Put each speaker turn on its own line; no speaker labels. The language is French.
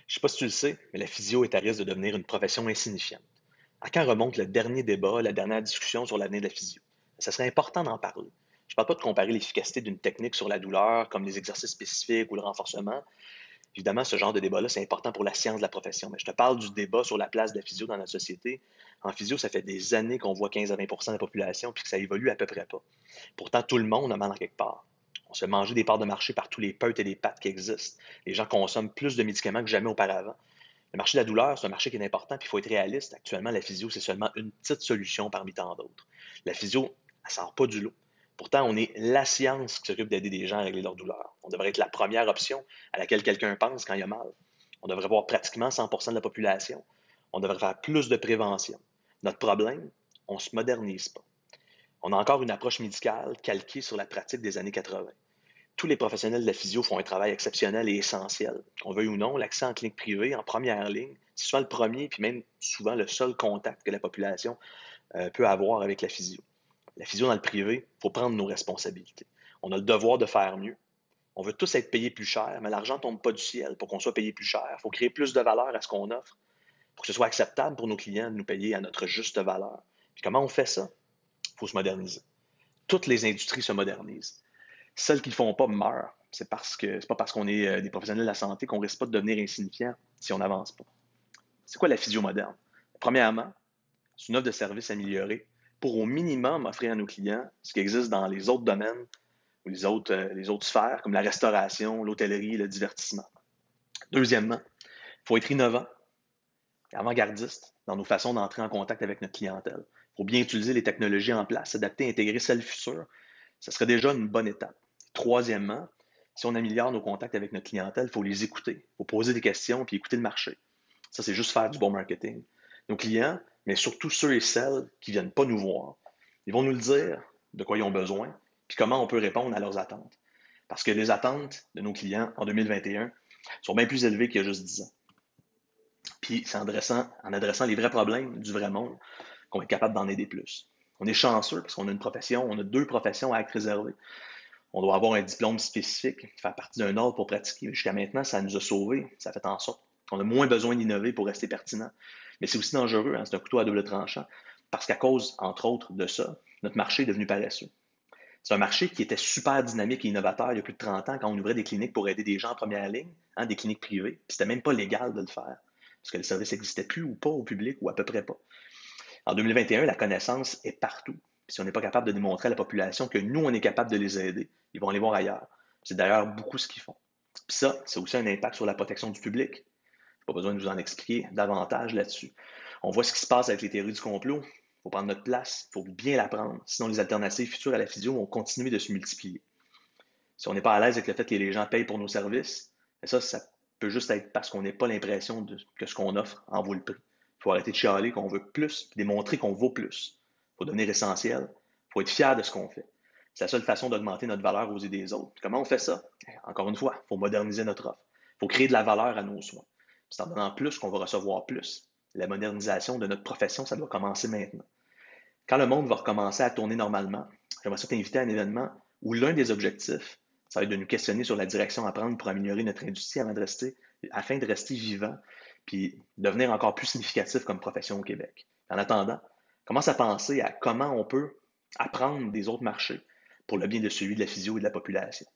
Je sais pas si tu le sais, mais la physio est à risque de devenir une profession insignifiante. À quand remonte le dernier débat, la dernière discussion sur l'avenir de la physio? Ça serait important d'en parler. Je ne parle pas de comparer l'efficacité d'une technique sur la douleur, comme les exercices spécifiques ou le renforcement. Évidemment, ce genre de débat-là, c'est important pour la science de la profession. Mais je te parle du débat sur la place de la physio dans notre société. En physio, ça fait des années qu'on voit 15 à 20 de la population, puis que ça évolue à peu près pas. Pourtant, tout le monde a mal en quelque part. On se fait manger des parts de marché par tous les peutes et les pattes qui existent. Les gens consomment plus de médicaments que jamais auparavant. Le marché de la douleur, c'est un marché qui est important, puis il faut être réaliste. Actuellement, la physio, c'est seulement une petite solution parmi tant d'autres. La physio, elle ne sort pas du lot. Pourtant, on est la science qui s'occupe d'aider des gens à régler leur douleur. On devrait être la première option à laquelle quelqu'un pense quand il a mal. On devrait voir pratiquement 100% de la population. On devrait faire plus de prévention. Notre problème, on ne se modernise pas. On a encore une approche médicale calquée sur la pratique des années 80. Tous les professionnels de la physio font un travail exceptionnel et essentiel. Qu'on veuille ou non, l'accès en clinique privée, en première ligne, c'est souvent le premier, puis même souvent le seul contact que la population peut avoir avec la physio. La physio dans le privé, il faut prendre nos responsabilités. On a le devoir de faire mieux. On veut tous être payés plus cher, mais l'argent ne tombe pas du ciel pour qu'on soit payé plus cher. Il faut créer plus de valeur à ce qu'on offre pour que ce soit acceptable pour nos clients de nous payer à notre juste valeur. Puis comment on fait ça? Il faut se moderniser. Toutes les industries se modernisent. Celles qui ne le font pas meurent. C'est pas parce qu'on est des professionnels de la santé qu'on risque pas de devenir insignifiant si on n'avance pas. C'est quoi la physio moderne? Premièrement, c'est une offre de service améliorée pour au minimum offrir à nos clients ce qui existe dans les autres domaines ou les autres sphères, comme la restauration, l'hôtellerie, le divertissement. Deuxièmement, il faut être innovant et avant-gardiste dans nos façons d'entrer en contact avec notre clientèle. Il faut bien utiliser les technologies en place, s'adapter, intégrer celles futures. Ce serait déjà une bonne étape. Troisièmement, si on améliore nos contacts avec notre clientèle, il faut les écouter. Il faut poser des questions puis écouter le marché. Ça, c'est juste faire du bon marketing. Nos clients, mais surtout ceux et celles qui ne viennent pas nous voir, ils vont nous le dire de quoi ils ont besoin puis comment on peut répondre à leurs attentes. Parce que les attentes de nos clients en 2021 sont bien plus élevées qu'il y a juste 10 ans. Puis c'est en adressant les vrais problèmes du vrai monde qu'on est capable d'en aider plus. On est chanceux parce qu'on a une profession, on a deux professions à acte réservé. On doit avoir un diplôme spécifique, faire partie d'un ordre pour pratiquer. Jusqu'à maintenant, ça nous a sauvés. Ça fait en sorte qu'on a moins besoin d'innover pour rester pertinent. Mais c'est aussi dangereux, hein, c'est un couteau à double tranchant. Parce qu'à cause, entre autres, de ça, notre marché est devenu paresseux. C'est un marché qui était super dynamique et innovateur il y a plus de 30 ans quand on ouvrait des cliniques pour aider des gens en première ligne, hein, des cliniques privées. Puis c'était même pas légal de le faire. Parce que le service n'existait plus ou pas au public ou à peu près pas. En 2021, la connaissance est partout. Puis si on n'est pas capable de démontrer à la population que nous, on est capable de les aider, ils vont aller voir ailleurs. C'est d'ailleurs beaucoup ce qu'ils font. Puis ça, c'est aussi un impact sur la protection du public. Je n'ai pas besoin de vous en expliquer davantage là-dessus. On voit ce qui se passe avec les théories du complot. Il faut prendre notre place, il faut bien la prendre. Sinon, les alternatives futures à la physio vont continuer de se multiplier. Si on n'est pas à l'aise avec le fait que les gens payent pour nos services, ça peut juste être parce qu'on n'a pas l'impression que ce qu'on offre en vaut le prix. Il faut arrêter de chialer qu'on veut plus, puis démontrer qu'on vaut plus. Il faut devenir essentiel. Il faut être fier de ce qu'on fait. C'est la seule façon d'augmenter notre valeur aux yeux des autres. Comment on fait ça? Encore une fois, il faut moderniser notre offre. Il faut créer de la valeur à nos soins. C'est en donnant plus qu'on va recevoir plus. La modernisation de notre profession, ça doit commencer maintenant. Quand le monde va recommencer à tourner normalement, j'aimerais ça t'inviter à un événement où l'un des objectifs, ça va être de nous questionner sur la direction à prendre pour améliorer notre industrie afin de rester vivant puis devenir encore plus significatif comme profession au Québec. En attendant, commence à penser à comment on peut apprendre des autres marchés pour le bien de celui de la physio et de la population.